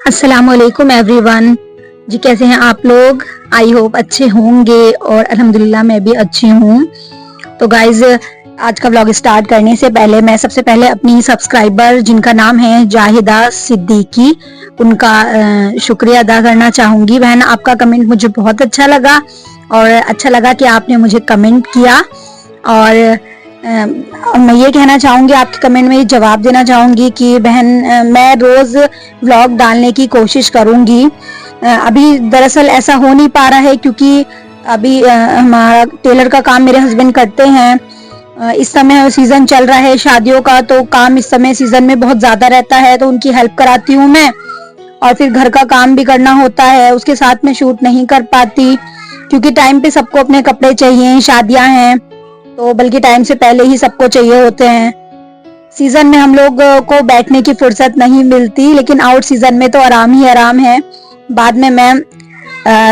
अस्सलाम वालेकुम एवरीवन। जी कैसे हैं आप लोग? आई होप अच्छे होंगे और अल्हम्दुलिल्लाह मैं भी अच्छी हूँ। तो गाइज आज का व्लॉग स्टार्ट करने से पहले मैं सबसे पहले अपनी सब्सक्राइबर जिनका नाम है जाहिदा सिद्दीकी उनका शुक्रिया अदा करना चाहूँगी। बहन आपका कमेंट मुझे बहुत अच्छा लगा और अच्छा लगा कि आपने मुझे कमेंट किया और मैं ये कहना चाहूँगी, आपके कमेंट में ये जवाब देना चाहूँगी कि बहन मैं रोज़ व्लॉग डालने की कोशिश करूँगी। अभी दरअसल ऐसा हो नहीं पा रहा है क्योंकि अभी हमारा टेलर का काम मेरे हस्बैंड करते हैं। इस समय सीज़न चल रहा है शादियों का, तो काम इस समय सीज़न में बहुत ज़्यादा रहता है, तो उनकी हेल्प कराती हूँ मैं और फिर घर का काम भी करना होता है। उसके साथ में शूट नहीं कर पाती क्योंकि टाइम पे सबको अपने कपड़े चाहिए, शादियां हैं तो बल्कि टाइम से पहले ही सबको चाहिए होते हैं। सीजन में हम लोग को बैठने की फुर्सत नहीं मिलती, लेकिन आउट सीजन में तो आराम ही आराम है। बाद में मैं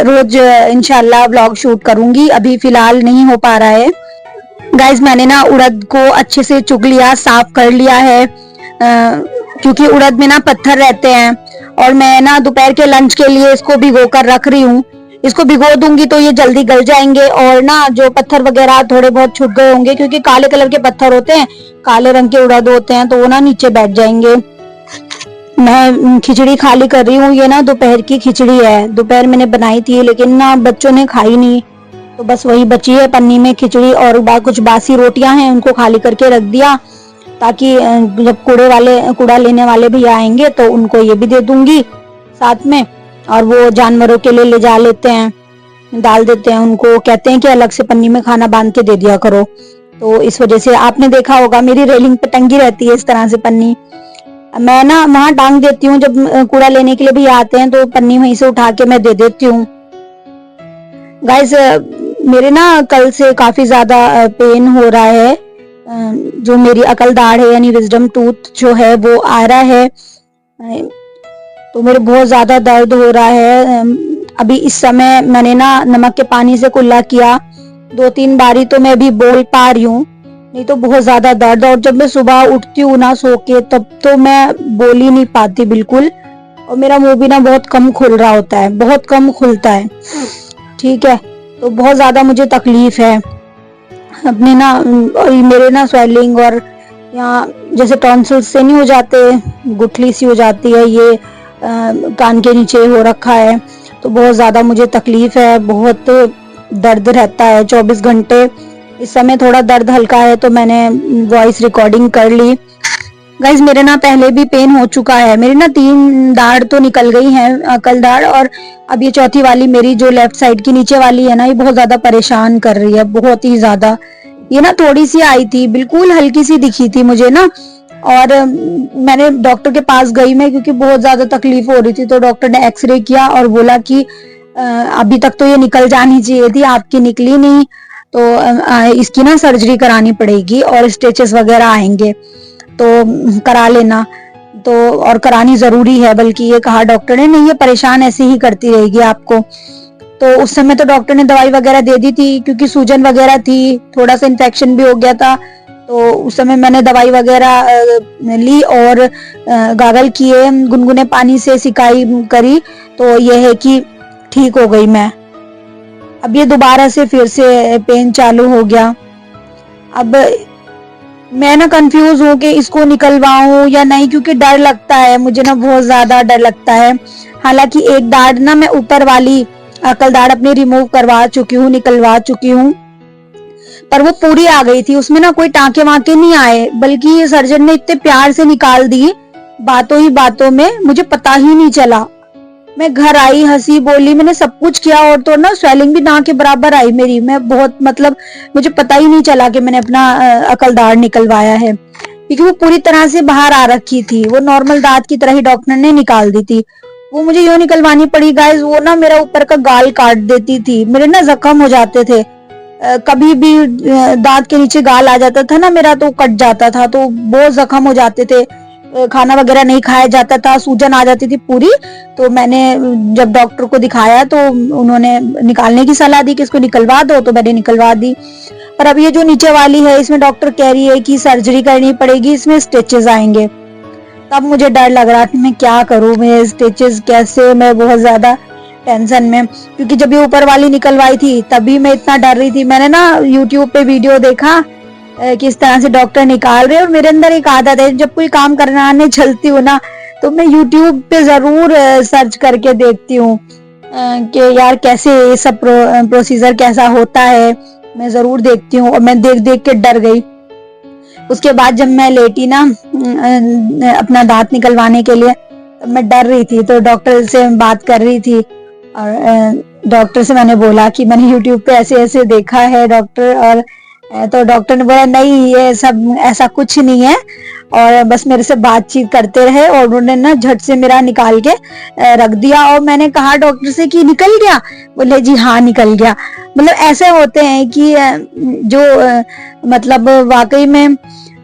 रोज इंशाल्लाह व्लॉग शूट करूंगी, अभी फिलहाल नहीं हो पा रहा है। गाइज मैंने ना उड़द को अच्छे से चुग लिया, साफ कर लिया है क्योंकि उड़द में ना पत्थर रहते हैं और मैं ना दोपहर के लंच के लिए इसको भिगो कर रख रही हूँ। इसको भिगो दूंगी तो ये जल्दी गल जाएंगे और ना जो पत्थर वगैरह थोड़े बहुत छूट गए होंगे क्योंकि काले कलर के पत्थर होते हैं, काले रंग के उड़द होते हैं, तो वो ना नीचे बैठ जाएंगे। मैं खिचड़ी खाली कर रही हूँ। ये ना दोपहर की खिचड़ी है, दोपहर मैंने बनाई थी लेकिन ना बच्चों ने खाई नहीं, तो बस वही बची है पन्नी में खिचड़ी और कुछ बासी रोटियां हैं उनको खाली करके रख दिया ताकि जब कूड़ा लेने वाले भी आएंगे तो उनको ये भी दे दूंगी साथ में। और वो जानवरों के लिए ले जा लेते हैं, डाल देते हैं उनको, कहते हैं कि अलग से पन्नी में खाना बांध के दे दिया करो। तो इस वजह से आपने देखा होगा मेरी रेलिंग पे टंगी रहती है इस तरह से पन्नी। मैं ना वहां टांग देती हूँ, जब कूड़ा लेने के लिए भी आते हैं तो पन्नी वहीं से उठा के मैं दे देती हूँ। गाइस मेरे ना कल से काफी ज्यादा पेन हो रहा है, जो मेरी अकल दाढ़ है यानी विजडम टूथ जो है वो आ रहा है, तो मेरे बहुत ज्यादा दर्द हो रहा है। अभी इस समय मैंने ना नमक के पानी से कुल्ला किया 2-3 बारी, तो मैं भी बोल पा रही हूँ, नहीं तो बहुत ज्यादा दर्द। और जब मैं सुबह उठती हूँ ना सो के तब तो मैं बोल ही नहीं पाती बिल्कुल, और मेरा मुंह भी ना बहुत कम खुल रहा होता है, बहुत कम खुलता है। ठीक है, तो बहुत ज्यादा मुझे तकलीफ है अपने ना, मेरे ना स्वेलिंग और यहाँ जैसे टॉन्सिल से नहीं हो जाते, गुठली सी हो जाती है, ये कान के नीचे हो रखा है, तो बहुत ज्यादा मुझे तकलीफ है, बहुत दर्द रहता है 24 घंटे। इस समय थोड़ा दर्द हल्का है तो मैंने वॉइस रिकॉर्डिंग कर ली। गाइज मेरे ना पहले भी पेन हो चुका है, मेरी ना 3 दाढ़ तो निकल गई हैं, अकल दाढ़, और अब ये चौथी वाली मेरी जो लेफ्ट साइड की नीचे वाली है ना, ये बहुत ज्यादा परेशान कर रही है, बहुत ही ज्यादा। ये ना थोड़ी सी आई थी, बिल्कुल हल्की सी दिखी थी मुझे ना, और मैंने डॉक्टर के पास गई मैं क्योंकि बहुत ज्यादा तकलीफ हो रही थी, तो डॉक्टर ने एक्सरे किया और बोला कि अभी तक तो ये निकल जानी चाहिए थी, आपकी निकली नहीं, तो इसकी ना सर्जरी करानी पड़ेगी और स्टिचेस वगैरह आएंगे, तो करा लेना, तो और करानी जरूरी है, बल्कि ये कहा डॉक्टर ने, नहीं ये परेशान ऐसे ही करती रहेगी आपको। तो उस समय तो डॉक्टर ने दवाई वगैरह दे दी थी क्योंकि सूजन वगैरह थी, थोड़ा सा इन्फेक्शन भी हो गया था, तो उस समय मैंने दवाई वगैरह ली और गागल किए, गुनगुने पानी से सिकाई करी, तो ये है कि ठीक हो गई मैं। अब ये दोबारा से फिर से पेन चालू हो गया। अब मैं ना कंफ्यूज हूँ कि इसको निकलवाऊं या नहीं, क्योंकि डर लगता है मुझे ना, बहुत ज्यादा डर लगता है। हालांकि एक दाढ़ ना मैं ऊपर वाली अकल दाढ़ अपनी रिमूव करवा चुकी हूँ, निकलवा चुकी हूँ, पर वो पूरी आ गई थी, उसमें ना कोई टाँके वाके नहीं आए, बल्कि सर्जन ने इतने प्यार से निकाल दी, बातों ही बातों में, मुझे पता ही नहीं चला। मैं घर आई, हंसी बोली, मैंने सब कुछ किया और तो ना स्वेलिंग भी ना के बराबर आई मेरी, मैं बहुत मतलब मुझे पता ही नहीं चला कि मैंने अपना अकल दाढ़ निकलवाया है, क्योंकि वो पूरी तरह से बाहर आ रखी थी, वो नॉर्मल दांत की तरह ही डॉक्टर ने निकाल दी थी। वो मुझे यूं निकलवानी पड़ी गाइस, वो ना मेरा ऊपर का गाल काट देती थी, मेरे ना जख्म हो जाते थे, कभी भी दांत के नीचे गाल आ जाता था ना मेरा तो कट जाता था, तो बहुत जख्म हो जाते थे, खाना वगैरह नहीं खाया जाता था, सूजन आ जाती थी पूरी। तो मैंने जब डॉक्टर को दिखाया तो उन्होंने निकालने की सलाह दी कि इसको निकलवा दो, तो मैंने निकलवा दी। पर अब ये जो नीचे वाली है इसमें डॉक्टर कह रही है कि सर्जरी करनी पड़ेगी, इसमें स्टिचेस आएंगे। तब मुझे डर लग रहा कि मैं क्या करूँ, मैं स्टिचेस कैसे, मैं बहुत ज्यादा टेंशन में, क्योंकि जब ये ऊपर वाली निकलवाई थी तभी मैं इतना डर रही थी। मैंने ना यूट्यूब पे वीडियो देखा किस तरह से डॉक्टर निकाल रहे, और मेरे अंदर एक आदत है, जब कोई काम करने चलती हूँ ना तो मैं यूट्यूब पे जरूर सर्च करके देखती हूँ कि यार कैसे ये सब प्रोसीजर कैसा होता है, मैं जरूर देखती हूँ। और मैं देख देख के डर गई। उसके बाद जब मैं लेटी ना अपना दांत निकलवाने के लिए, तब मैं डर रही थी, तो डॉक्टर से बात कर रही थी, और डॉक्टर से मैंने बोला कि मैंने यूट्यूब पे ऐसे ऐसे देखा है डॉक्टर, और तो डॉक्टर ने बोला नहीं ये सब ऐसा कुछ नहीं है, और बस मेरे से बातचीत करते रहे, और उन्होंने ना झट से मेरा निकाल के रख दिया। और मैंने कहा डॉक्टर से कि निकल गया? बोले जी हाँ निकल गया। मतलब ऐसे होते हैं कि जो मतलब वाकई में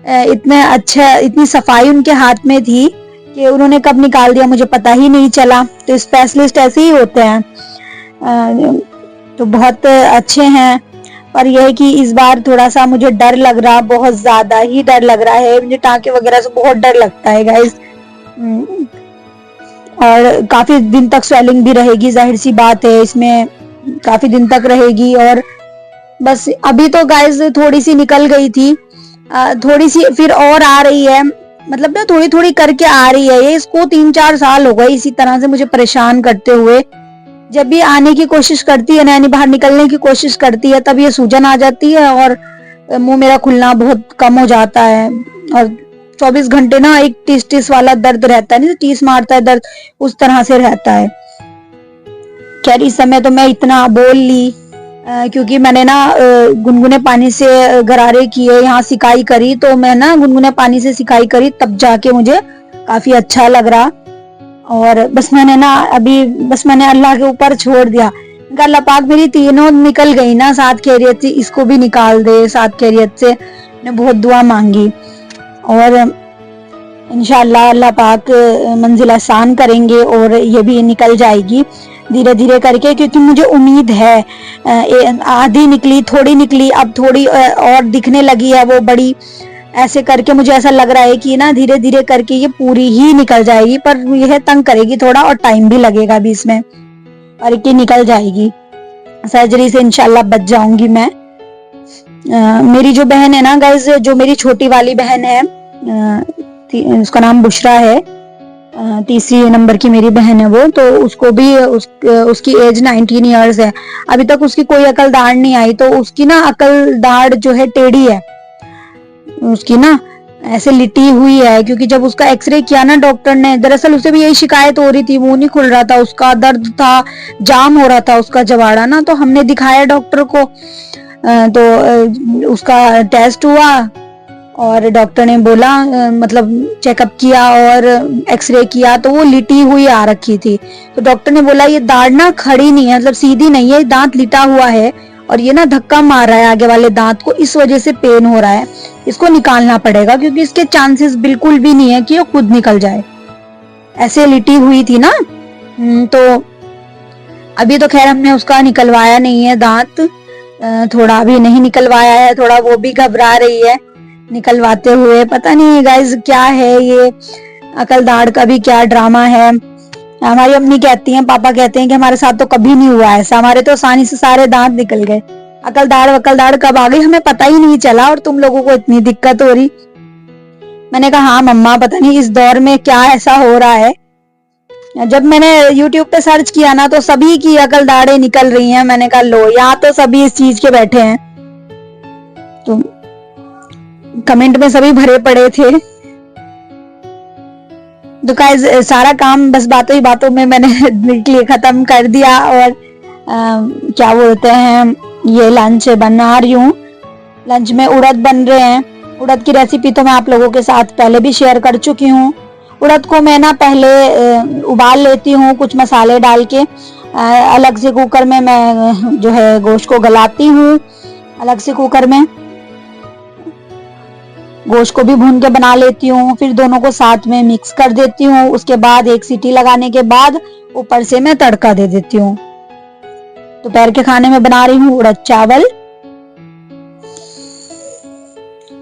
इतने अच्छा, इतनी सफाई उनके हाथ में थी कि उन्होंने कब निकाल दिया मुझे पता ही नहीं चला। तो स्पेशलिस्ट ऐसे ही होते हैं, तो बहुत अच्छे हैं। पर यह है कि इस बार थोड़ा सा मुझे डर लग रहा, बहुत ज्यादा ही डर लग रहा है, मुझे टाँके वगैरह से बहुत डर लगता है गाइस। और काफी दिन तक स्वेलिंग भी रहेगी, जाहिर सी बात है, इसमें काफी दिन तक रहेगी। और बस अभी तो गाइस थोड़ी सी निकल गई थी, थोड़ी सी फिर और आ रही है, मतलब ना थोड़ी थोड़ी करके आ रही है। ये इसको 3-4 साल हो गए इसी तरह से मुझे परेशान करते हुए। जब भी आने की कोशिश करती है ना, यानी बाहर निकलने की कोशिश करती है, तब ये सूजन आ जाती है और मुंह मेरा खुलना बहुत कम हो जाता है। और 24 घंटे ना एक टीस टीस वाला दर्द रहता है, नहीं टीस मारता है दर्द, उस तरह से रहता है। खैर इस समय तो मैं इतना बोल ली क्योंकि मैंने ना गुनगुने पानी से गरारे किए, यहाँ सिकाई करी, तो मैं ना गुनगुने पानी से सिकाई करी, तब जाके मुझे काफी अच्छा लग रहा। और बस मैंने ना अभी बस मैंने अल्लाह के ऊपर छोड़ दिया, अल्लाह पाक मेरी तीनों निकल गई ना साथ खैरियत से, इसको भी निकाल दे साथ खैरियत से। मैंने बहुत दुआ मांगी, और इंशाअल्लाह अल्लाह पाक मंजिल आसान करेंगे और ये भी निकल जाएगी धीरे धीरे करके, क्योंकि मुझे उम्मीद है। आधी निकली, थोड़ी निकली, अब थोड़ी और दिखने लगी है वो बड़ी, ऐसे करके मुझे ऐसा लग रहा है कि ना धीरे धीरे करके ये पूरी ही निकल जाएगी। पर यह तंग करेगी थोड़ा, और टाइम भी लगेगा भी इसमें, पर कि निकल जाएगी। सर्जरी से इंशाल्लाह बच जाऊंगी मैं। मेरी जो बहन है ना गाइस, जो मेरी छोटी वाली बहन है, उसका नाम बुशरा है, तीसरी नंबर की मेरी बहन है वो, तो उसको भी उसकी एज 19 इयर्स है। अभी तक उसकी कोई अकल दाढ़ नहीं आई, तो उसकी ना अकल दाढ़ जो है टेढ़ी है, उसकी ना ऐसे लिटी हुई है। क्योंकि जब उसका एक्सरे किया ना डॉक्टर ने, दरअसल उसे भी यही शिकायत हो रही थी, मुंह नहीं खुल रहा था उसका, दर्द था, जाम हो रहा था उसका जवाड़ा ना। तो हमने दिखाया डॉक्टर को, तो उसका टेस्ट हुआ और डॉक्टर ने बोला, मतलब चेकअप किया और एक्सरे किया, तो वो लिटी हुई आ रखी थी। तो डॉक्टर ने बोला ये दाढ़ ना खड़ी नहीं है, मतलब सीधी नहीं है, दांत लिटा हुआ है, और ये ना धक्का मार रहा है आगे वाले दांत को, इस वजह से पेन हो रहा है, इसको निकालना पड़ेगा, क्योंकि इसके चांसेस बिल्कुल भी नहीं है कि वो खुद निकल जाए। ऐसे लिटी हुई थी ना। तो अभी तो खैर हमने उसका निकलवाया नहीं है दांत, थोड़ा अभी नहीं निकलवाया है, थोड़ा वो भी घबरा रही है निकलवाते हुए। पता नहीं गाइस क्या है ये अकल दाढ़ का भी क्या ड्रामा है। हमारी अम्मी कहती हैं, पापा कहते हैं कि हमारे साथ तो कभी नहीं हुआ ऐसा, हमारे तो आसानी से सारे दांत निकल गए, अकल दाढ़ कब आ गई हमें पता ही नहीं चला, और तुम लोगों को इतनी दिक्कत हो रही। मैंने कहा हाँ मम्मा, पता नहीं इस दौर में क्या ऐसा हो रहा है। जब मैंने YouTube पे सर्च किया ना, तो सभी की अकल दाढ़ें निकल रही हैं। मैंने कहा लो, यहाँ तो सभी इस चीज के बैठे हैं। तो कमेंट में सभी भरे पड़े थे। तो गाइस सारा काम बस बातों ही बातों में मैंने खत्म कर दिया। और क्या बोलते हैं, ये लंच बना रही हूँ। लंच में उड़द बन रहे हैं। उड़द की रेसिपी तो मैं आप लोगों के साथ पहले भी शेयर कर चुकी हूँ। उड़द को मैं ना पहले उबाल लेती हूँ कुछ मसाले डाल के, अलग से कुकर में मैं जो है गोश्त को गलाती हूँ, अलग से कुकर में गोश्त को भी भून के बना लेती हूँ, फिर दोनों को साथ में मिक्स कर देती हूँ। उसके बाद एक सीटी लगाने के बाद ऊपर से मैं तड़का दे देती हूँ। दोपहर के खाने में बना रही हूँ उड़द चावल।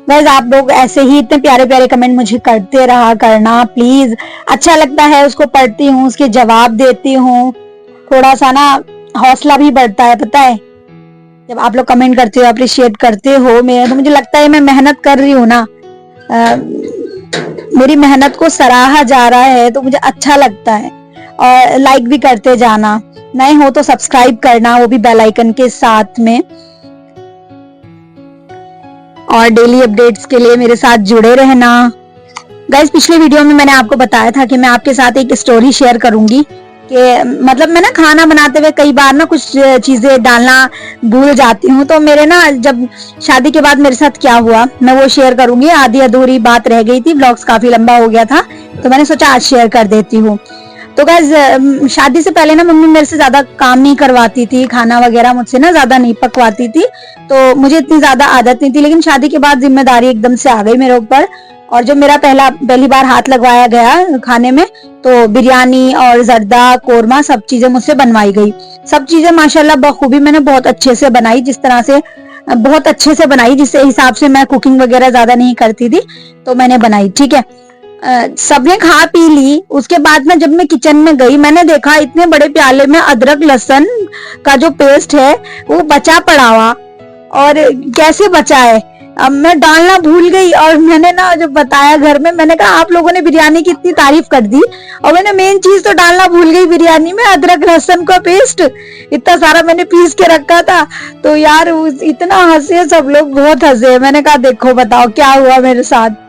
गाइस आप लोग ऐसे ही इतने प्यारे प्यारे कमेंट मुझे करते रहा करना प्लीज, अच्छा लगता है, उसको पढ़ती हूँ, उसके जवाब देती हूँ, थोड़ा सा ना हौसला भी बढ़ता है। पता है जब आप लोग कमेंट करते हो, अप्रिशिएट करते हो मेरे, तो मुझे लगता है मैं मेहनत कर रही हूँ ना, मेरी मेहनत को सराहा जा रहा है, तो मुझे अच्छा लगता है। और लाइक भी करते जाना, नए हो तो सब्सक्राइब करना, वो भी बेल आइकन के साथ में, और डेली अपडेट्स के लिए मेरे साथ जुड़े रहना। गाइस पिछले वीडियो में मैंने आपको बताया था कि मैं आपके साथ एक स्टोरी शेयर करूंगी कि मतलब मैं ना खाना बनाते हुए कई बार ना कुछ चीजें डालना भूल जाती हूँ, तो मेरे ना जब शादी के बाद मेरे साथ क्या हुआ मैं वो शेयर करूंगी। आधी अधूरी बात रह गई थी, व्लॉग्स काफी लंबा हो गया था, तो मैंने सोचा आज शेयर कर देती हूँ। तो गाइस शादी से पहले ना मम्मी मेरे से ज्यादा काम नहीं करवाती थी, खाना वगैरह मुझसे ना ज्यादा नहीं पकवाती थी, तो मुझे इतनी ज्यादा आदत नहीं थी। लेकिन शादी के बाद जिम्मेदारी एकदम से आ गई मेरे ऊपर, और जो मेरा पहली बार हाथ लगवाया गया खाने में, तो बिरयानी और जर्दा कोरमा सब चीजें मुझसे बनवाई गई। सब चीजें माशाल्लाह बखूबी मैंने बहुत अच्छे से बनाई, जिस तरह से बहुत अच्छे से बनाई, जिस हिसाब से मैं कुकिंग वगैरह ज्यादा नहीं करती थी, तो मैंने बनाई। ठीक है, सबने खा पी ली। उसके बाद में जब मैं किचन में गई, मैंने देखा इतने बड़े प्याले में अदरक लहसुन का जो पेस्ट है वो बचा पड़ा हुआ, और कैसे बचा है अब मैं डालना भूल गई। और मैंने ना जब बताया घर में, मैंने कहा आप लोगों ने बिरयानी की इतनी तारीफ कर दी और मैंने मेन चीज तो डालना भूल गई बिरयानी में, अदरक लहसुन का पेस्ट। इतना सारा मैंने पीस के रखा था, तो यार इतना हंसे सब लोग, बहुत हंसे। मैंने कहा देखो बताओ क्या हुआ मेरे साथ।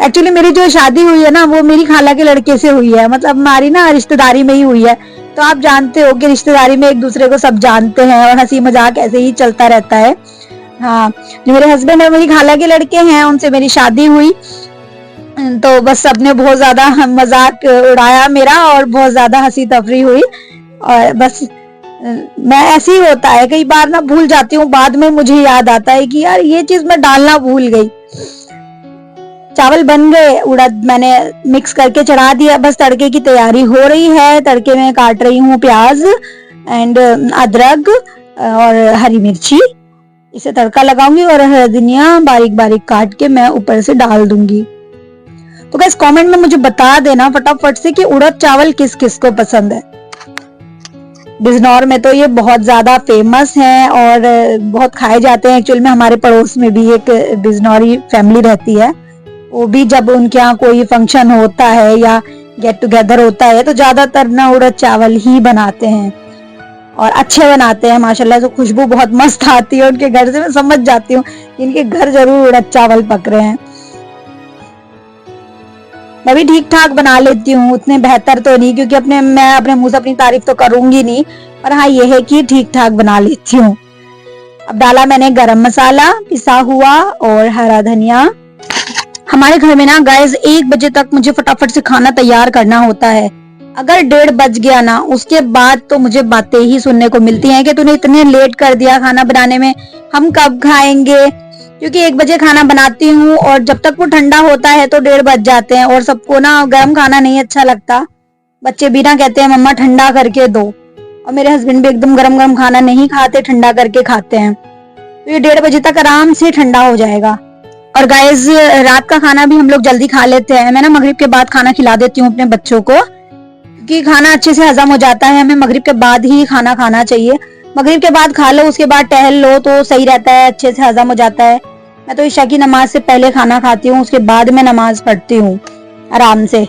एक्चुअली मेरी जो शादी हुई है ना वो मेरी खाला के लड़के से हुई है, मतलब हमारी ना रिश्तेदारी में ही हुई है। तो आप जानते हो कि रिश्तेदारी में एक दूसरे को सब जानते हैं और हंसी मजाक ऐसे ही चलता रहता है। हाँ, जो मेरे हस्बैंड है मेरी खाला के लड़के हैं, उनसे मेरी शादी हुई, तो बस सबने बहुत ज्यादा मजाक उड़ाया मेरा और बहुत ज्यादा हंसी तफरी हुई। और बस मैं ऐसे ही होता है, कई बार ना भूल जाती हूँ, बाद में मुझे याद आता है कि यार ये चीज मैं डालना भूल गई। चावल बन गए, उड़द मैंने मिक्स करके चढ़ा दिया, बस तड़के की तैयारी हो रही है। तड़के में काट रही हूँ प्याज एंड अदरक और हरी मिर्ची, इसे तड़का लगाऊंगी और धनिया बारीक बारीक काट के मैं ऊपर से डाल दूंगी। तो गाइस कमेंट में मुझे बता देना फटाफट से कि उड़द चावल किस किस को पसंद है। बिजनौर में तो ये बहुत ज्यादा फेमस है और बहुत खाए जाते हैं। एक्चुअल में हमारे पड़ोस में भी एक बिजनौरी फैमिली रहती है, वो भी जब उनके यहाँ कोई फंक्शन होता है या गेट टुगेदर होता है तो ज्यादातर ना उड़द चावल ही बनाते हैं, और अच्छे बनाते हैं माशाल्लाह। तो खुशबू बहुत मस्त आती है उनके घर से, मैं समझ जाती हूँ इनके घर जरूर उड़द चावल पक रहे हैं। मैं भी ठीक ठाक बना लेती हूँ, उतने बेहतर तो नहीं, क्योंकि मैं अपने मुंह से अपनी तारीफ तो करूंगी नहीं, पर हाँ ये है कि ठीक ठाक बना लेती हूँ। अब डाला मैंने गरम मसाला पिसा हुआ और हरा धनिया। हमारे घर में ना गाइस 1 बजे तक मुझे फटाफट से खाना तैयार करना होता है। अगर 1:30 बज गया ना, उसके बाद तो मुझे बातें ही सुनने को मिलती हैं कि तूने इतने लेट कर दिया खाना बनाने में, हम कब खाएंगे। क्योंकि 1 बजे खाना बनाती हूँ और जब तक वो ठंडा होता है तो 1:30 बज जाते हैं, और सबको ना गर्म खाना नहीं अच्छा लगता। बच्चे भी ना कहते हैं मम्मा ठंडा करके दो, और मेरे हस्बैंड भी एकदम गरम गरम खाना नहीं खाते, ठंडा करके खाते हैं। तो ये 1:30 बजे तक आराम से ठंडा हो जाएगा। और गाइस रात का खाना भी हम लोग जल्दी खा लेते हैं। मैं ना मगरिब के बाद खाना खिला देती हूँ अपने बच्चों को, क्योंकि खाना अच्छे से हजम हो जाता है। हमें मगरिब के बाद ही खाना खाना चाहिए, मगरिब के बाद खा लो, उसके बाद टहल लो तो सही रहता है, अच्छे से हजम हो जाता है। मैं तो ईशा की नमाज से पहले खाना खाती हूँ, उसके बाद में नमाज पढ़ती हूँ आराम से,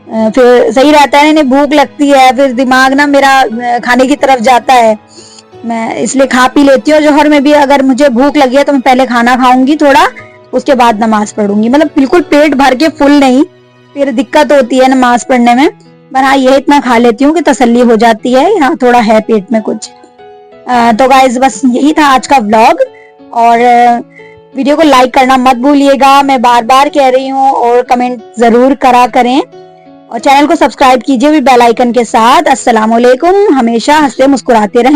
फिर सही रहता है। नहीं भूख लगती है फिर दिमाग ना मेरा खाने की तरफ जाता है, मैं इसलिए खा पी लेती हूँ। जोहर में भी अगर मुझे भूख लगी है तो मैं पहले खाना खाऊंगी थोड़ा, उसके बाद नमाज पढ़ूंगी। मतलब बिल्कुल पेट भर के फुल नहीं, फिर दिक्कत होती है नमाज पढ़ने में। पर हाँ ये इतना खा लेती हूँ कि तसल्ली हो जाती है, हाँ थोड़ा है पेट में कुछ। तो गाइस बस यही था आज का व्लॉग, और वीडियो को लाइक करना मत भूलिएगा, मैं बार बार कह रही हूँ, और कमेंट जरूर करा करें, और चैनल को सब्सक्राइब कीजिए भी बेल आइकन के साथ। अस्सलाम वालेकुम, हमेशा हंसते मुस्कुराते रहें।